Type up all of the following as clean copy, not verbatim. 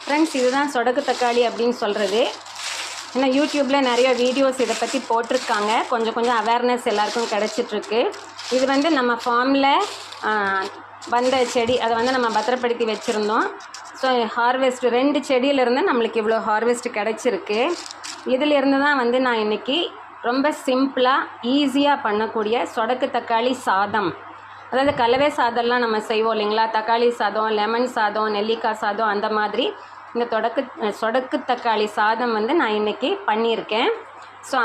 Friends, இதுதான் சொடக்கு தக்காளி அப்படின்னு சொல்கிறது. ஏன்னா யூடியூப்பில் நிறைய வீடியோஸ் இதை பற்றி போட்டிருக்காங்க. கொஞ்சம் கொஞ்சம் அவேர்னஸ் எல்லாருக்கும் கிடச்சிட்ருக்கு. இது வந்து நம்ம ஃபார்மில் வந்த செடி, அதை வந்து நம்ம பத்திரப்படுத்தி வச்சுருந்தோம். ஸோ ஹார்வெஸ்ட் 2 செடியிலேருந்து நம்மளுக்கு இவ்வளோ ஹார்வெஸ்ட் கிடச்சிருக்கு. இதிலிருந்து தான் வந்து நான் இன்றைக்கி ரொம்ப சிம்பிளாக ஈஸியாக பண்ணக்கூடிய சொடக்கு தக்காளி சாதம், அதாவது கலவை சாதம்லாம் நம்ம செய்வோம் இல்லைங்களா, தக்காளி சாதம், லெமன் சாதம், நெல்லிக்காய் சாதம், அந்த மாதிரி இந்த சொடக்கு தக்காளி சாதம் வந்து நான் இன்றைக்கி பண்ணியிருக்கேன். ஸோ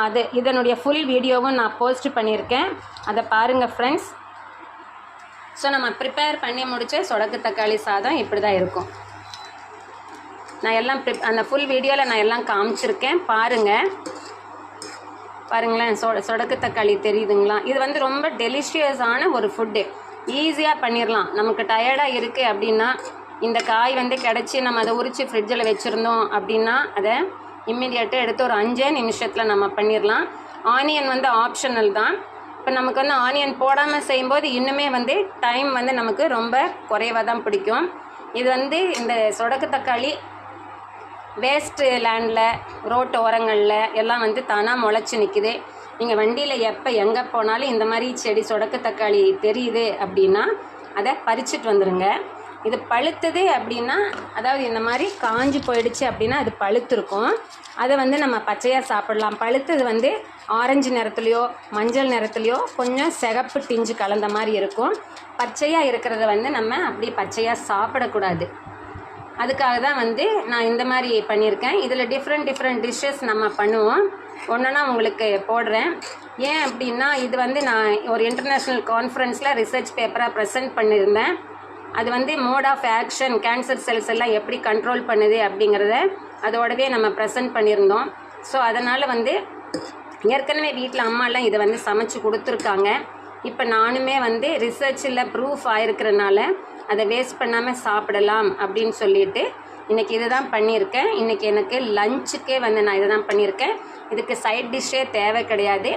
இதனுடைய ஃபுல் வீடியோவும் நான் போஸ்ட் பண்ணியிருக்கேன், அதை பாருங்கள் ஃப்ரெண்ட்ஸ். ஸோ நம்ம ப்ரிப்பேர் பண்ணி முடித்த சொடக்கு தக்காளி சாதம் இப்படி தான் இருக்கும். நான் எல்லாம் அந்த ஃபுல் வீடியோவில் நான் எல்லாம் காமிச்சிருக்கேன், பாருங்களேன். சொடக்கு தக்காளி தெரியுதுங்களா? இது வந்து ரொம்ப டெலிஷியஸான ஒரு ஃபுட்டு. ஈஸியாக பண்ணிடலாம். நமக்கு டயர்டாக இருக்குது அப்படின்னா, இந்த காய் வந்து கிடச்சி நம்ம அதை உரித்து ஃப்ரிட்ஜில் வச்சுருந்தோம் அப்படின்னா அதை இம்மிடியேட்டாக எடுத்து ஒரு 5 நிமிஷத்தில் நம்ம பண்ணிடலாம். ஆனியன் வந்து ஆப்ஷனல் தான். இப்போ நமக்கு வந்து ஆனியன் போடாமல் செய்யும்போது இன்னுமே வந்து டைம் வந்து நமக்கு ரொம்ப குறைவாக தான் பிடிக்கும். இது வந்து இந்த சொடக்கு தக்காளி வேஸ்ட்டு லேண்டில், ரோட்டு ஓரங்களில் எல்லாம் வந்து தானாக முளைச்சி நிற்குது. நீங்கள் வண்டியில் எப்போ எங்கே போனாலும் இந்த மாதிரி செடி சொடக்கு தக்காளி தெரியுது அப்படின்னா அதை பறிச்சுட்டு வந்துடுங்க. இது பழுத்தது அப்படின்னா, அதாவது இந்த மாதிரி காஞ்சி போயிடுச்சு அப்படின்னா அது பழுத்திருக்கும். அதை வந்து நம்ம பச்சையாக சாப்பிடலாம். பழுத்தது வந்து ஆரஞ்சு நிறத்துலையோ மஞ்சள் நிறத்துலையோ கொஞ்சம் சிகப்பு டிஞ்சு கலந்த மாதிரி இருக்கும். பச்சையாக இருக்கிறத வந்து நம்ம அப்படி பச்சையாக சாப்பிடக்கூடாது. அதுக்காக தான் வந்து நான் இந்த மாதிரி பண்ணியிருக்கேன். இதில் டிஃப்ரெண்ட் டிஷ்ஷஸ் நம்ம பண்ணுவோம். ஒன்றுனா உங்களுக்கு போடுறேன். ஏன் அப்படின்னா, இது வந்து நான் ஒரு இன்டர்நேஷ்னல் கான்ஃபரன்ஸில் ரிசர்ச் பேப்பராக ப்ரெசென்ட் பண்ணியிருந்தேன். அது வந்து mode of action, cancer cells எல்லாம் எப்படி கண்ட்ரோல் பண்ணுது அப்படிங்கிறத அதோடவே நம்ம ப்ரெசென்ட் பண்ணியிருந்தோம். ஸோ அதனால் வந்து ஏற்கனவே வீட்டில் அம்மாலாம் இதை வந்து சமைச்சு கொடுத்துருக்காங்க. இப்போ நானுமே வந்து ரிசர்ச்சில் ப்ரூஃப் ஆகிருக்கிறனால அதை வேஸ்ட் பண்ணாமல் சாப்பிடலாம் அப்படின்னு சொல்லிட்டு இன்றைக்கி இதை தான் பண்ணியிருக்கேன். இன்றைக்கி எனக்கு லஞ்சுக்கே வந்து நான் இதை தான் பண்ணியிருக்கேன். இதுக்கு சைட் டிஷ்ஷே தேவை கிடையாது.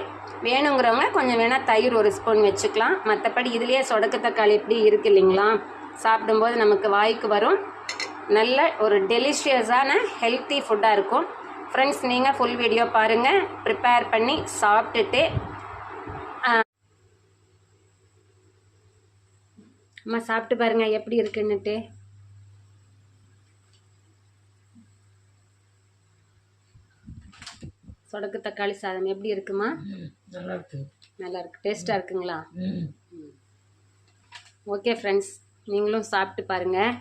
வேணுங்கிறவங்க கொஞ்சம் வேணால் தயிர் 1 ஸ்பூன் வச்சுக்கலாம். மற்றபடி இதுலேயே சொடக்கு தக்காளி இப்படி இருக்கு இல்லைங்களா, சாப்பிடும்போது நமக்கு வாய்க்கு வரும். நல்ல ஒரு டெலிஷியஸான ஹெல்த்தி ஃபுட்டாக இருக்கும். ஃப்ரெண்ட்ஸ், நீங்கள் ஃபுல் வீடியோ பாருங்கள், ப்ரிப்பேர் பண்ணி சாப்பிட்டுட்டு அம்மா சாப்பிட்டு பாருங்கள் எப்படி இருக்குன்னுட்டு. சொடக்கு தக்காளி சாதம் எப்படி இருக்குமா? நல்லா இருக்கு. டேஸ்ட்டாக இருக்குங்களா? ஓகே ஃப்ரெண்ட்ஸ், நீங்களும் சாப்பிட்டு பாருங்கள்.